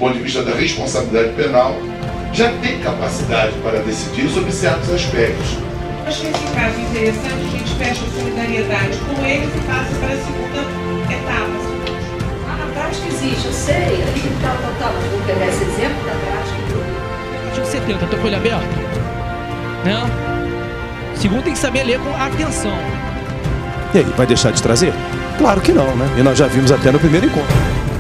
ponto de vista da responsabilidade penal, já tem capacidade para decidir sobre certos aspectos. Acho nesse caso interessante, a gente fecha a solidariedade com eles e passa para a segunda etapa. Na prática existe, eu sei, vou pegar esse exemplo da prática. Artigo 70, tô com o olho aberto? Né? Segundo, tem que saber ler com atenção. E aí, vai deixar de trazer? Claro que não, né? E nós já vimos até no primeiro encontro.